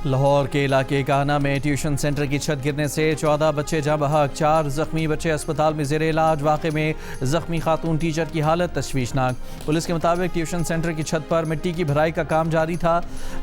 लाहौर के इलाके काहना में ट्यूशन सेंटर की छत गिरने से 14 बच्चे जहाँ बहक, 4 जख्मी बच्चे अस्पताल में जेर इलाज। वाक़े में जख्मी खातून टीचर की हालत तशवीशनाक। पुलिस के मुताबिक ट्यूशन सेंटर की छत पर मिट्टी की भराई का काम जारी था।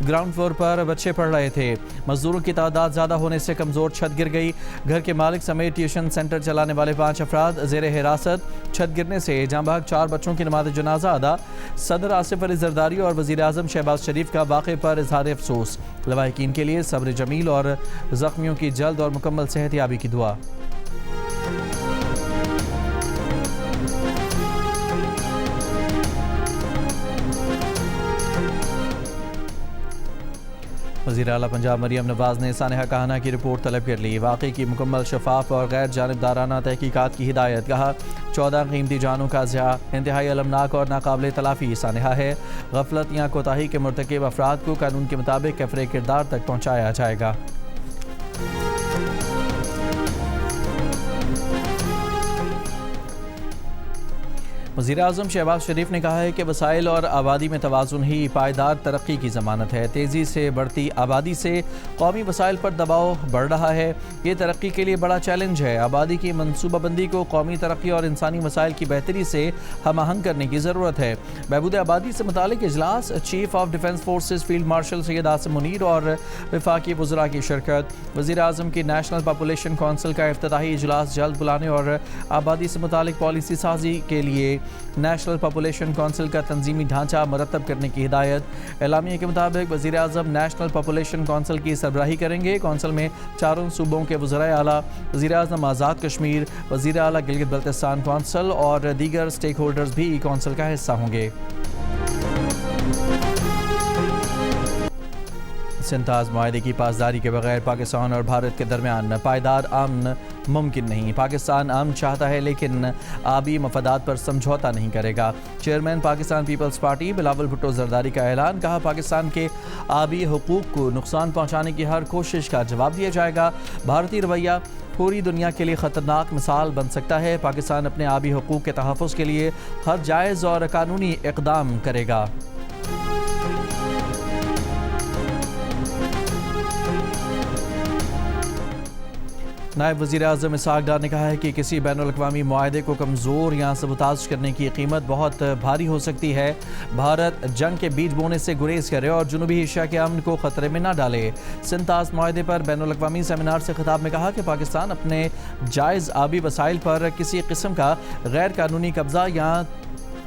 ग्राउंड फ्लोर पर बच्चे पढ़ रहे थे। मजदूरों की तादाद ज़्यादा होने से कमज़ोर छत गिर गई। घर के मालिक समेत ट्यूशन सेंटर चलाने वाले 5 अफराद जेर हिरासत। छत गिरने से जहाँ बहक 4 बच्चों की नमाज जनाजा अदा। सदर आसिफ अली जरदारी और वज़ीर आज़म शहबाज शरीफ का वाक़े पर इजहार अफसोस। लवाहिकीन के लिए सब्र जमील और जख्मियों की जल्द और मुकम्मल सेहतयाबी की दुआ। वज़ीर आला पंजाब मरियम नवाज़ ने सानेहा काहना की रिपोर्ट तलब कर ली। वाक़े की मुकम्मल शफाफ और गैर जानिबदाराना तहकीकात की हिदायत। कहा 14 कीमती जानों का ज़िया इंतहाई अलमनाक और नाकाबिल तलाफ़ी सानेहा है। गफलत या कोताही के मुर्तकिब अफराद को कानून के मुताबिक कफ़रे किरदार तक पहुँचाया जाएगा। वज़ीर आज़म शहबाज शरीफ ने कहा है कि वसाइल और आबादी में तवाज़ुन ही पायदार तरक्की की ज़मानत है। तेज़ी से बढ़ती आबादी से कौमी वसाइल पर दबाव बढ़ रहा है। ये तरक्की के लिए बड़ा चैलेंज है। आबादी की मनसूबाबंदी को कौमी तरक्की और इंसानी वसाइल की बेहतरी से हम आहंग करने की ज़रूरत है। बहबूद आबादी से मुतालिक इजलास, chief of defence forces field marshal Syed Asim Munir और वफाकी वज़रा की शिरकत। वज़ीर आज़म की नेशनल पॉपुलेशन कौंसिल का इफ्तिताही इजलास जल्द बुलाने और आबादी से मुतालिक पॉलिसी साजी के लिए नेशनल पॉपुलेशन कौंसिल का तंजीमी ढांचा मरतब करने की हिदायत। एलामिया के मुताबिक वज़ीर आज़म नेशनल पॉपुलेशन कौंसिल की सरबराही करेंगे। कौंसिल में चारों सूबों के वज़राए आला, वज़ीर आज़म आज़ाद कश्मीर, वज़ीर आला गिलगित बल्तिस्तान कौंसिल और दीगर स्टेक होल्डर्स भी कौंसिल का हिस्सा होंगे। सिंताज मुआहदे की पासदारी के बगैर पाकिस्तान और भारत के दरमियान पायदार अमन मुमकिन नहीं। पाकिस्तान अमन चाहता है लेकिन आबी मफादात पर समझौता नहीं करेगा। Chairman Pakistan peoples party Bilawal Bhutto Zardari का ऐलान। कहा पाकिस्तान के आबी हुकूक को नुकसान पहुँचाने की हर कोशिश का जवाब दिया जाएगा। भारतीय रवैया पूरी दुनिया के लिए ख़तरनाक मिसाल बन सकता है। पाकिस्तान अपने आबी हुकूक के तहफ़्फ़ुज़ के लिए हर जायज़ और कानूनी इक़दाम करेगा। नायब वज़ीर आज़म इसहाक़ डार ने कहा है कि किसी बैनुल-अक़वामी मुआहदे को कमज़ोर या सबूताज करने की कीमत बहुत भारी हो सकती है। भारत जंग के बीज बोने से गुरेज करे और जनूबी एशिया के अमन को ख़तरे में न डाले। सिंताज मुआहदे पर बैनुल-अक़वामी सेमिनार से खिताब में कहा कि पाकिस्तान अपने जायज़ आबी वसाइल पर किसी किस्म का गैर कानूनी कब्ज़ा या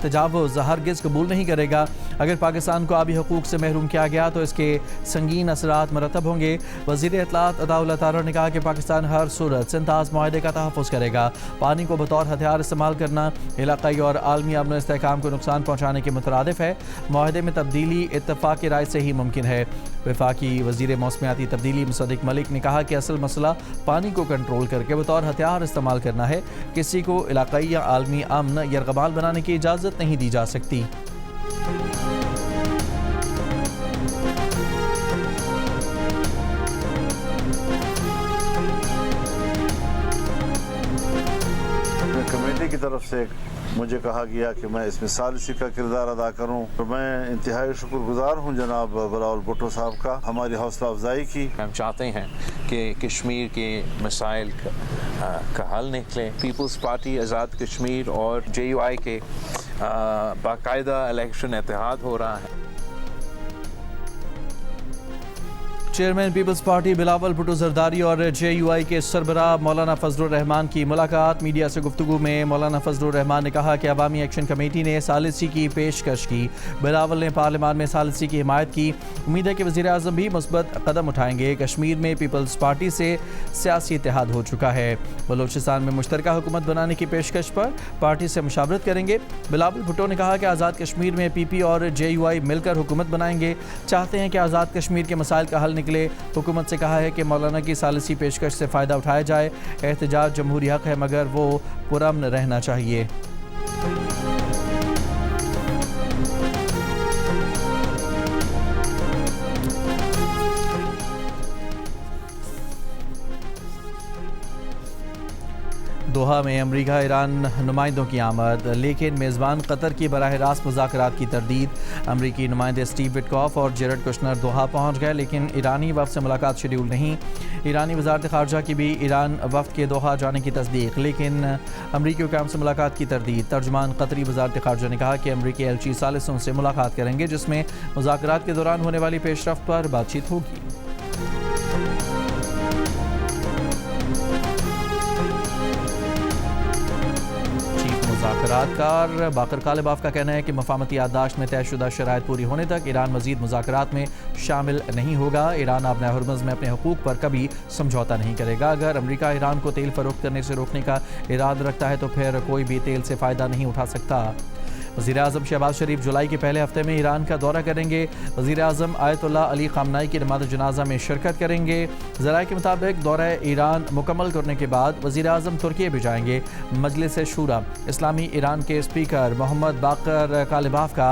तजावुज़ हरगिज़ कबूल नहीं करेगा। अगर पाकिस्तान को आबी हुकूक से महरूम किया गया तो इसके संगीन असरात मरतब होंगे। वज़ीर इत्तलात अताउल्लाह तारा ने कहा कि पाकिस्तान हर सूरत सिंताज मुआहदे का तहफ़्फ़ुज़ करेगा। पानी को बतौर हथियार इस्तेमाल करना इलाक़ाई और आलमी अमन इस्तेहकाम को नुकसान पहुँचाने के मुतरादिफ़ है। मुआहदे में तब्दीली इत्तफ़ाक़ राय से ही मुमकिन है। वफाकी वज़ीर मौसमियाती तब्दीली मुसद्दिक़ मलिक ने कहा कि असल मसला पानी को कंट्रोल करके बतौर हथियार इस्तेमाल करना है। किसी को इलाक़ाई या आलमी अमन यरग़माल बनाने की इजाज़त नहीं दी जा सकती। कमेटी की तरफ से मुझे कहा गया कि मैं इसमें सालिसी का किरदार अदा करूं, तो मैं इंतहाई शुक्रगुजार हूं जनाब बिलावल भुट्टो साहब का हमारी हौसला अफजाई की। हम चाहते हैं कि कश्मीर के मसाइल का हल निकले। पीपल्स पार्टी आज़ाद कश्मीर और JUI के बाकायदा इलेक्शन इत्तेहाद हो रहा है। Chairman peoples party Bilawal Bhutto Zardari और JUI के सरबराह मौलाना फजलुर रहमान की मुलाकात। मीडिया से गुफ्तगू में मौलाना फजलुर रहमान ने कहा कि अवामी एक्शन कमेटी ने सालिसी की पेशकश की। बिलावल ने पार्लियामान में सालिसी की हिमायत की। उम्मीद है कि वज़ीर आज़म भी मुस्बत कदम उठाएंगे। कश्मीर में पीपल्स पार्टी से सियासी इत्तेहाद हो चुका है। बलोचिस्तान में मुश्तरका हुकूमत बनाने की पेशकश पर पार्टी से मुशावरत करेंगे। बिलावल भुट्टो ने कहा कि आज़ाद कश्मीर में PP और JUI मिलकर हुकूमत बनाएंगे। चाहते हैं कि आज़ाद कश्मीर के मसाइल का हल निकले। हुकूमत से कहा है कि मौलाना की सालिसी पेशकश से फ़ायदा उठाया जाए। एहतजाज जमहूरी हक़ है मगर वो पुरअमन रहना चाहिए। दोहा में अमरीका ईरान नुमाइंदों की आमद, लेकिन मेज़बान कतर की बराह रास्त मुज़ाकरात की तरदीद। अमरीकी नुमाइंदे स्टीव विटकॉफ और जेरेड कुशनर दोहा पहुँच गए, लेकिन ईरानी वफ़द से मुलाकात शेड्यूल नहीं। ईरानी वज़ारत ख़ारजा की भी ईरान वफ़द के दोहा जाने की तस्दीक, लेकिन अमरीकी हुकाम से मुलाकात की तरदीद। तर्जुमान कतरी वज़ारत ख़ारजा ने कहा कि अमरीकी एलची सालिसों से मुलाकात करेंगे, जिसमें मुज़ाकरात के दौरान होने वाली पेशरफ्त पर बातचीत होगी। मुज़ाकरातकार बाकर कालिबाफ का कहना है कि मफाहमती याददाश्त में तयशुदा शराइत पूरी होने तक ईरान मज़ीद मुज़ाकरात में शामिल नहीं होगा। ईरान अपने हुर्मुज़ में अपने हुकूक पर कभी समझौता नहीं करेगा। अगर अमरीका ईरान को तेल फ़रोख्त करने से रोकने का इरादा रखता है तो फिर कोई भी तेल से फ़ायदा नहीं उठा सकता। वज़ीर-ए-आज़म शहबाज शरीफ जुलाई के पहले हफ्ते में ईरान का दौरा करेंगे। वज़ीर-ए-आज़म आयतुल्लाह अली ख़ामनाई की नमाज़ जनाज़ा में शिरकत करेंगे। ज़राए के मुताबिक दौरा ईरान मुकम्मल करने के बाद वज़ीर-ए-आज़म तुर्की भी जाएंगे। मजलिस शूरा इस्लामी ईरान के स्पीकर मोहम्मद बाकर कालिबाफ का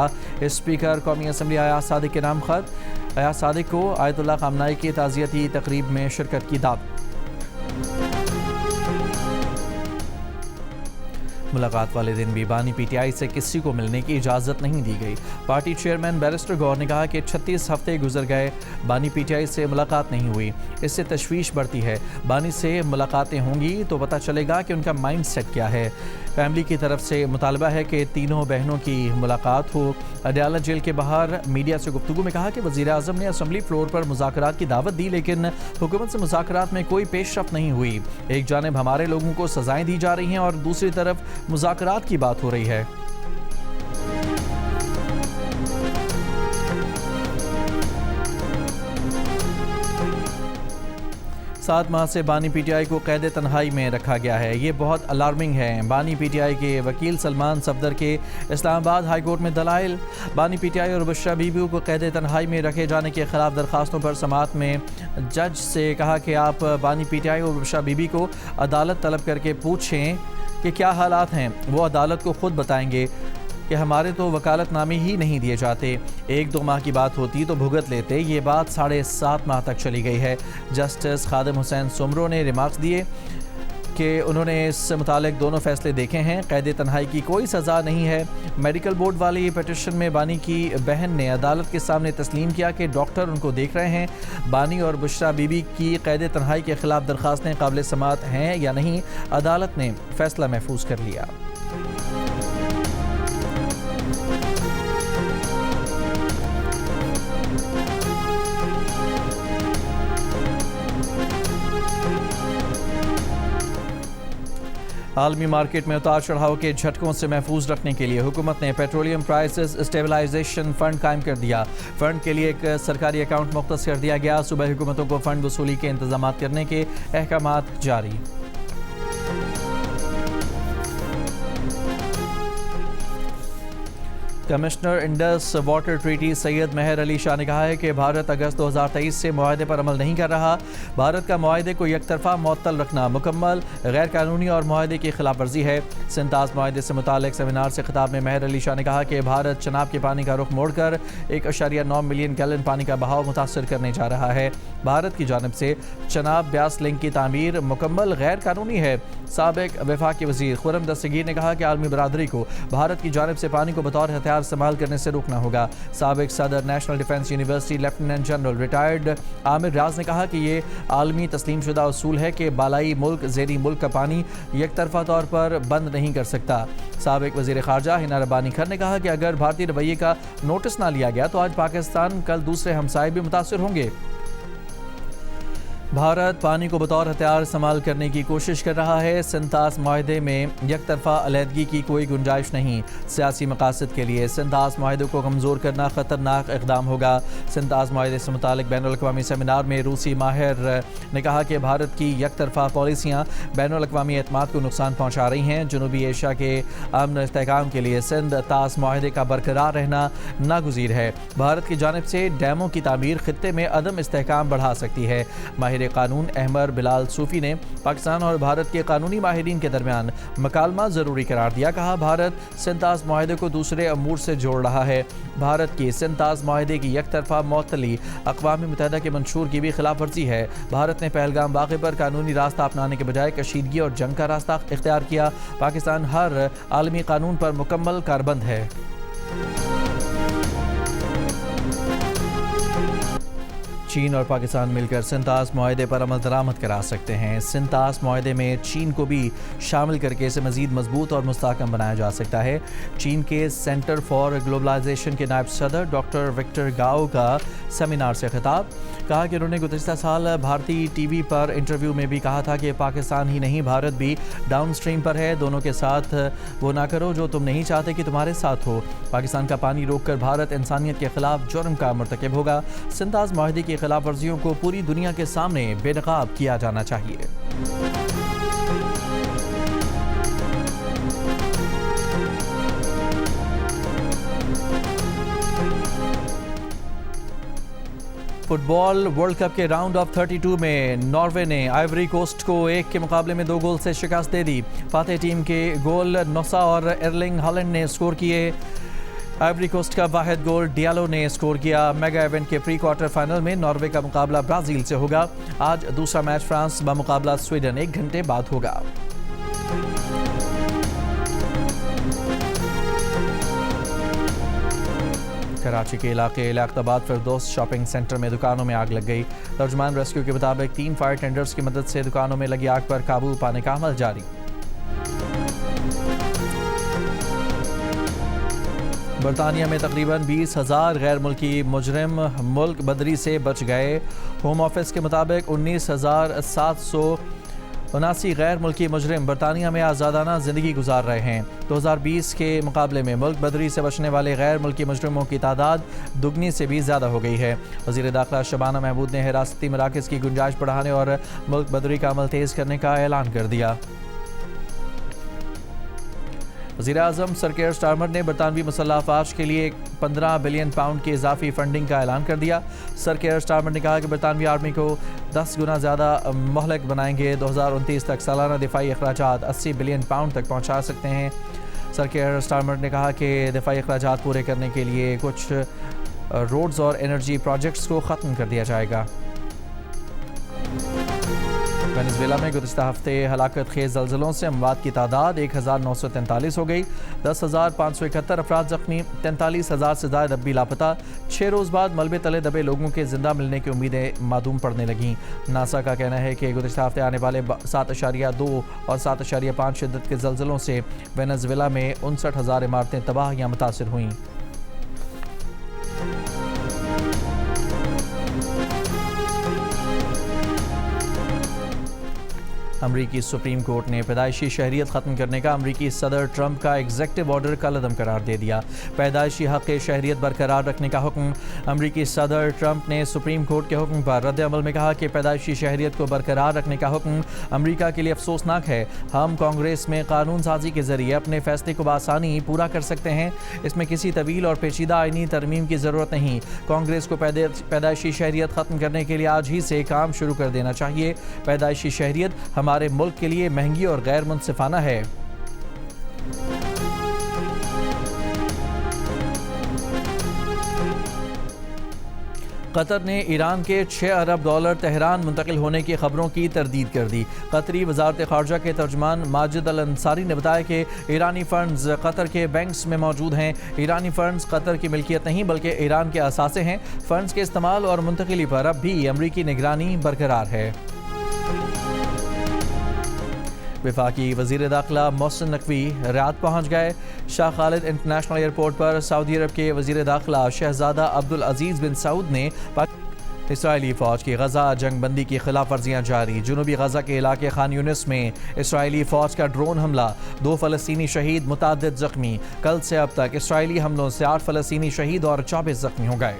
स्पीकर कौमी असम्बली अयाज सादिक के नाम खत। अयाज सादिक को आयतुल्लाह ख़ामनाई की ताज़ियती तकरीब में शिरकत की दावत। मुलाकात वाले दिन भी बानी पीटीआई से किसी को मिलने की इजाज़त नहीं दी गई। पार्टी चेयरमैन बैरिस्टर गौर ने कहा कि 36 हफ्ते गुजर गए, बानी पीटीआई से मुलाकात नहीं हुई। इससे तशवीश बढ़ती है। बानी से मुलाकातें होंगी तो पता चलेगा कि उनका माइंड सेट क्या है। फैमिली की तरफ से मुतालबा है कि तीनों बहनों की मुलाकात हो। अडयाला जेल के बाहर मीडिया से गुफ्तगू में कहा कि वज़ीर-ए-आज़म ने असम्बली फ्लोर पर मुज़ाकरात की दावत दी, लेकिन हुकूमत से मुज़ाकरात में कोई पेशरफ्त नहीं हुई। एक जानिब हमारे लोगों को सज़ाएं दी जा रही हैं और दूसरी तरफ मुज़ाकरात की बात हो रही है। 7 माह से बानी पीटीआई को कैद तन्हाई में रखा गया है। ये बहुत अलार्मिंग है। बानी पीटीआई के वकील सलमान सफदर के इस्लामाबाद हाई कोर्ट में दलाइल। बानी पीटीआई और बुशरा बीबी को कैद तन्हाई में रखे जाने के खिलाफ दरखास्तों पर समाअत में जज से कहा कि आप बानी पीटीआई और बुशरा बीबी को अदालत तलब करके पूछें कि क्या हालात हैं। वो अदालत को खुद बताएंगे कि हमारे तो वकालतनामे ही नहीं दिए जाते। 1-2 माह की बात होती तो भुगत लेते। ये बात 7.5 माह तक चली गई है। जस्टिस खादिम हुसैन सुमरो ने रिमार्क्स दिए कि उन्होंने इस मुतालिक दोनों फैसले देखे हैं। कैद तन्हाई की कोई सज़ा नहीं है। मेडिकल बोर्ड वाली ये पटिशन में बानी की बहन ने अदालत के सामने तस्लीम किया कि डॉक्टर उनको देख रहे हैं। बानी और बुशरा बीबी की कैद तन्हाई के खिलाफ दरखास्तें काबिल समाअत हैं या नहीं, अदालत ने फैसला महफूज कर लिया। आलमी मार्केट में उतार चढ़ाव के झटकों से महफूज रखने के लिए हुकूमत ने पेट्रोलियम प्राइसेस स्टेबलाइजेशन फंड कायम कर दिया। फंड के लिए एक सरकारी अकाउंट मुख्तस कर दिया गया। सूबाई हुकूमतों को फंड वसूली के इंतजाम करने के अहकामात जारी। Commissioner Indus water treaty Syed Mehar Ali Shah ने कहा है कि भारत अगस्त 2023 से मुआहदे पर अमल नहीं कर रहा। भारत का मुआहदे को यकतरफा मुअत्तल रखना मुकम्मल गैर कानूनी और मुआहदे की खिलाफ वर्जी है। सिंताज मुआहदे से मुतालिक सेमिनार से खिताब में मेहर अली शाह ने कहा कि भारत चनाब के पानी का रुख मोड़कर 1.9 मिलियन गैलन पानी का बहाव मुतासर करने जा रहा है। भारत की जानिब से चनाब ब्यास लिंक की तामीर मुकम्मल गैर कानूनी है। साबिक वफाकी वजीर खुर्रम दस्तगीर ने कहा कि आलमी बरादरी को भारत की जानिब से पानी को बतौर हथियार इस्तेमाल करने से रोकना होगा। साबिक सदर national defence university lieutenant general retired Amir Raj ने कहा कि ये आलमी तस्लीम शुदा उसूल है कि बालाई मुल्क ज़ेरी मुल्क का पानी एक तरफा तौर पर बंद नहीं कर सकता। साबिक वज़ीर ख़ारजा हिना रब्बानी खर ने कहा कि अगर भारतीय रवैये का नोटिस ना लिया गया तो आज पाकिस्तान कल दूसरे हमसाए भी मुतासिर होंगे। भारत पानी को बतौर हथियार इस्तेमाल करने की कोशिश कर रहा है। सिंतास मुआहदे में यकतरफा अलहदगी की कोई गुंजाइश नहीं। सियासी मकासद के लिए सिंतास मुआहदे को कमज़ोर करना ख़तरनाक इक़दाम होगा। सिंतास मुआहदे से मुतालिक बैनुल-अक़वामी सेमिनार में रूसी माहिर ने कहा कि भारत की यकतरफा पॉलिसियाँ बैनुल-अक़वामी एतमाद को नुकसान पहुँचा रही हैं। जनूबी एशिया के अमन इस्तेहकाम के लिए सिंध तास मुआहदे का बरकरार रहना नागुज़ीर है। भारत की जानिब से डैमों की तामीर खित्ते में अदम इस्तेहकाम बढ़ा सकती है। माहिर माहिर कानून अहमद बिलाल सूफी ने पाकिस्तान और भारत के कानूनी माहिरीन के दरमियान मकालमा ज़रूरी करार दिया। कहा, भारत सिंताज माहिदे को दूसरे अमूर से जोड़ रहा है। भारत की सिंताज माहिदे की यकतरफा मअतली अक़वाम मुत्तहिदा के मंशूर की भी खिलाफ वर्जी है। भारत ने पहलगाम वाक़े पर कानूनी रास्ता अपनाने के बजाय कशीदगी और जंग का रास्ता इख्तियार किया। पाकिस्तान हर आलमी कानून पर मुकम्मल कारबंद है। चीन और पाकिस्तान मिलकर सिंताज मुआहदे पर अमल दरामद करा सकते हैं। सिंताज मुआहदे में चीन को भी शामिल करके इसे मज़ीद मजबूत और मुस्तहकम बनाया जा सकता है। चीन के सेंटर फॉर ग्लोबलाइजेशन के नायब सदर डॉक्टर विक्टर गाओ का सेमिनार से खिताब। कहा कि उन्होंने गुज़िश्ता साल भारतीय टीवी पर इंटरव्यू में भी कहा था कि पाकिस्तान ही नहीं भारत भी डाउन स्ट्रीम पर है। दोनों के साथ वो ना करो जो तुम नहीं चाहते कि तुम्हारे साथ हो। पाकिस्तान का पानी रोककर भारत इंसानियत के खिलाफ जुर्म का मर्तकब होगा। सिंताज मुआहदे की खिलाफ वर्जियों को पूरी दुनिया के सामने बेनकाब किया जाना चाहिए। फुटबॉल वर्ल्ड कप के राउंड ऑफ 32 में नॉर्वे ने आइवरी कोस्ट को 1 के मुकाबले में 2 गोल से शिकस्त दे दी। फातेह टीम के गोल नोसा और एर्लिंग हालैंड ने स्कोर किए। आइवरी कोस्ट का वाहिद गोल डियालो ने स्कोर किया। मेगा इवेंट के प्री क्वार्टर फाइनल में नॉर्वे का मुकाबला ब्राज़ील से होगा। आज दूसरा मैच फ्रांस बमुकाबला स्वीडन 1 घंटे बाद होगा। कराची के इलाके इलाकताबाद फिरदौस शॉपिंग सेंटर में दुकानों में आग लग गई। तर्जुमान रेस्क्यू के मुताबिक 3 फायर टेंडर्स की मदद से दुकानों में लगी आग पर काबू पाने का अमल जारी। बरतानिया में तकरीबन 20,000 गैर मुल्की मुजरिम मुल्क बदरी से बच गए। होम ऑफिस के मुताबिक 19,779 गैर मुल्की मुजरिम बरतानिया में आज़ादाना ज़िंदगी गुजार रहे हैं। 2020 के मुकाबले में मुल्क बदरी से बचने वाले गैर मुल्की मुजरिमों की तादाद दुगनी से भी ज़्यादा हो गई है। वज़ीर दाखिला शबाना महमूद ने हिरासती मराकज़ की गुंजाइश बढ़ाने और मुल्क बदरी का अमल तेज़ करने का ऐलान कर दिया। वज़ीर आज़म सर केयर स्टारमर ने बरतानवी मुसल्लह अफ़वाज के लिए 15 बिलियन पाउंड की इजाफी फंडिंग का ऐलान कर दिया। सर केयर स्टारमर ने कहा कि बरतानवी आर्मी को 10 गुना ज़्यादा मोहलक बनाएंगे। 2029 तक सालाना दिफाई अखराजात 80 बिलियन पाउंड तक पहुँचा सकते हैं। सर केयर स्टारमर ने कहा कि दिफाई अखराजात पूरे करने के लिए कुछ रोड्स और एनर्जी प्रोजेक्ट्स को ख़त्म कर दिया जाएगा। वेनेज़ुएला में गुज़िश्ता हफ्ते हलाकत खेज़ ज़लज़लों से अमवात की तादाद 1943 हो गई। 10,571 अफराद ज़ख्मी, 43,000 से ज़ायद अब भी लापता। 6 रोज़ बाद मलबे तले दबे लोगों के जिंदा मिलने की उम्मीदें मादूम पड़ने लगीं। नासा का कहना है कि गुज़िश्ता हफ्ते आने वाले 7.2 और 7.5 शिद्दत के ज़लज़लों से वेनेज़ुएला में 59,000 इमारतें तबाह या मुतासिर हुईं। अमरीकी सुप्रीम कोर्ट ने पैदाइशी शहरियत ख़त्म करने का अमरीकी सदर ट्रंप का एग्जेक्टिव ऑर्डर कलअदम करार दे दिया। पैदाइशी हक़ शहरियत बरकरार रखने का हुक्म। अमरीकी सदर ट्रंप ने सुप्रीम कोर्ट के हुक्म पर रद्द अमल में कहा कि पैदाइशी शहरियत को बरकरार रखने का हुक्म अमरीका के लिए अफसोसनाक है। हम कांग्रेस में कानून साजी के जरिए अपने फैसले को बआसानी पूरा कर सकते हैं। इसमें किसी तवील और पेचीदा आईनी तरमीम की ज़रूरत नहीं। कांग्रेस को पैदाइशी शहरियत ख़त्म करने के लिए आज ही से काम शुरू कर देना चाहिए। पैदाइशी शहरियत हमारे मुल्क के लिए महंगी और गैर मुनसिफाना है। कतर ने ईरान के 6 अरब डॉलर तेहरान मुंतकिल होने की खबरों की तरदीद कर दी। कतरी वजारत ख़ारजा के तर्जमान माजिद अल अंसारी ने बताया कि ईरानी फ़ंड्स कतर के बैंक्स में मौजूद हैं। ईरानी फ़ंड्स कतर की मिल्कियत नहीं बल्कि ईरान के असासे हैं। फ़ंड्स के इस्तेमाल और मुंतकिली पर अब भी अमरीकी निगरानी बरकरार है। वफाकी वज़ीर दाखिला मोहसिन नकवी रियाद पहुँच गए। शाह खालिद इंटरनेशनल एयरपोर्ट पर सऊदी अरब के वज़ीर दाखिला शहज़ादा अब्दुल अजीज़ बिन सऊद ने इसराइली फ़ौज की गज़ा जंग बंदी की खिलाफ वर्जियाँ जारी। जनूबी गज़ा के इलाके खान यूनिस में इसराइली फ़ौज का ड्रोन हमला, 2 फ़लस्तीनी शहीद, मुतादिद ज़ख्मी। कल से अब तक इसराइली हमलों से 8 फ़लस्तीनी शहीद और 24 ज़ख्मी हो गए।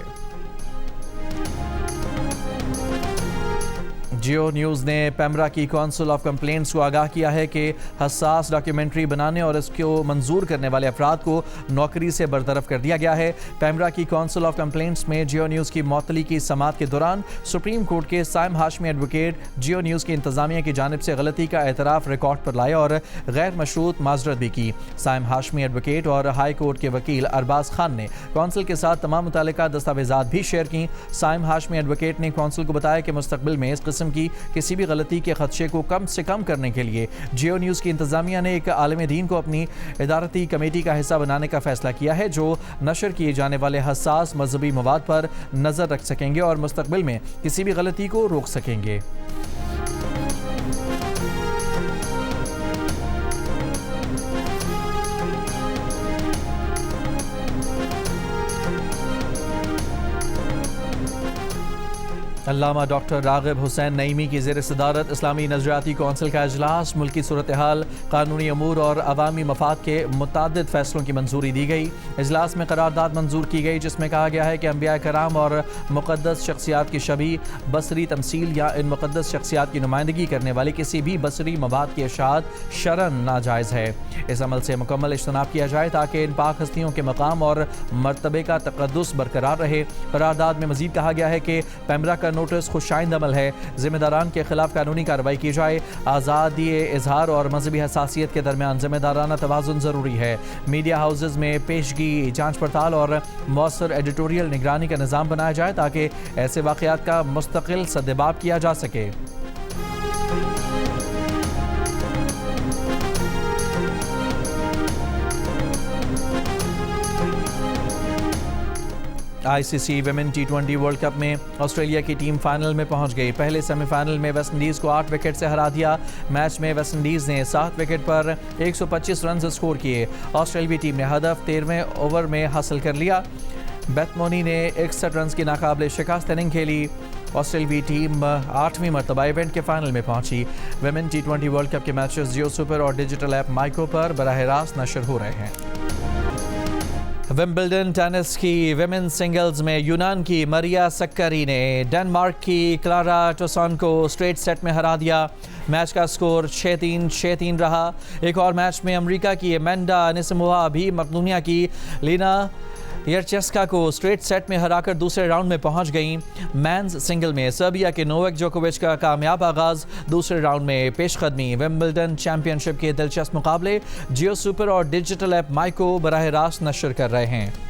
जियो न्यूज़ ने पेमरा की काउंसिल ऑफ कंप्लेंट्स को आगाह किया है कि हसास डॉक्यूमेंट्री बनाने और इसको मंजूर करने वाले अफराद को नौकरी से बरतरफ कर दिया गया है। पेमरा की काउंसिल ऑफ कंप्लेंट्स में जियो न्यूज़ की मअतली की समाअत के दौरान सुप्रीम कोर्ट के साइम हाशमी एडवोकेट जियो न्यूज़ की इंतजामिया की जानिब से गलती का एतराफ़ रिकॉर्ड पर लाया और गैर मशरूत माजरत भी की। साइम हाशमी एडवोकेट और हाई कोर्ट के वकील अरबाज खान ने काउंसिल के साथ तमाम मुतल्लिका दस्तावेजात भी शेयर की। साइम हाशमी एडवोकेट ने काउंसिल को बताया कि मुस्तकबिल में इस किस्म की किसी भी गलती के खदशे को कम से कम करने के लिए जियो न्यूज़ की इंतजामिया ने एक आलिम दीन को अपनी इदारती कमेटी का हिस्सा बनाने का फैसला किया है, जो नशर किए जाने वाले हसास मजहबी मवाद पर नज़र रख सकेंगे और मुस्तकबिल में किसी भी गलती को रोक सकेंगे। अल्लामा डॉक्टर राग़िब हुसैन नईमी की ज़ेर सदारत इस्लामी नज़रियाती कौंसिल का इजलास, मुल्की सूरत हाल, कानूनी अमूर और अवामी मफाद के मुतअद्दिद फैसलों की मंजूरी दी गई। इजलास में करारदाद मंजूर की गई जिसमें कहा गया है कि अंबिया कराम और मुक़द्दस शख्सियात की शबी बसरी तमसील या इन मुक़द्दस शख्सियात की नुमाइंदगी करने वाली किसी भी बसरी मवाद की इशाअत शरअन नाजायज़ है। इस अमल से मुकम्मल इज्तनाब किया जाए ताकि इन पाक हस्तियों के मकाम और मर्तबे का तक़द्दुस बरकरार रहे। करारदाद में मज़ीद कहा गया है कि पेमरा का नोटिस खुशाइंद अमल है, जिम्मेदारान के खिलाफ कानूनी कार्रवाई की जाए। आज़ादी इजहार और मजहबी हसासियत के दरमियान जिम्मेदाराना तवाज़ुन ज़रूरी है। मीडिया हाउसेज में पेशगी, जांच पड़ताल और मौसर एडिटोरियल निगरानी का निज़ाम बनाया जाए ताकि ऐसे वाक़यात का मुस्तकिल सद्देबाब किया जा सके। ICC women T20 world cup में ऑस्ट्रेलिया की टीम फाइनल में पहुंच गई। पहले सेमीफाइनल में वेस्टइंडीज़ को 8 विकेट से हरा दिया। मैच में वेस्टइंडीज़ ने 7 विकेट पर 125 रन स्कोर किए। ऑस्ट्रेलियाई टीम ने हदफ 13वें ओवर में हासिल कर लिया। बेथमोनी ने 61 रन की नाकाबिले शिकस्त इनिंग खेली। ऑस्ट्रेलियाई टीम 8वीं मरतबा इवेंट के फाइनल में पहुंची। विमेन T20 वर्ल्ड कप के मैचेस जियो सुपर और डिजिटल ऐप माइको पर बराह रास्त नशर हो रहे हैं। विंबलडन टेनिस की विमेन सिंगल्स में यूनान की मरिया सक्कारी ने डेनमार्क की क्लारा टोसन को स्ट्रेट सेट में हरा दिया। मैच का स्कोर 6-3, 6-3 रहा। एक और मैच में अमेरिका की एमेंडा अनिसिमोवा भी मकदूनिया की लीना यरचेस्का को स्ट्रेट सेट में हराकर दूसरे राउंड में पहुंच गईं। मेंस सिंगल में सर्बिया के नोवाक जोकोविच का कामयाब आगाज, दूसरे राउंड में पेशकदमी। विंबलडन चैंपियनशिप के दिलचस्प मुकाबले जियो सुपर और डिजिटल ऐप माइको बराह रास्त नशर कर रहे हैं।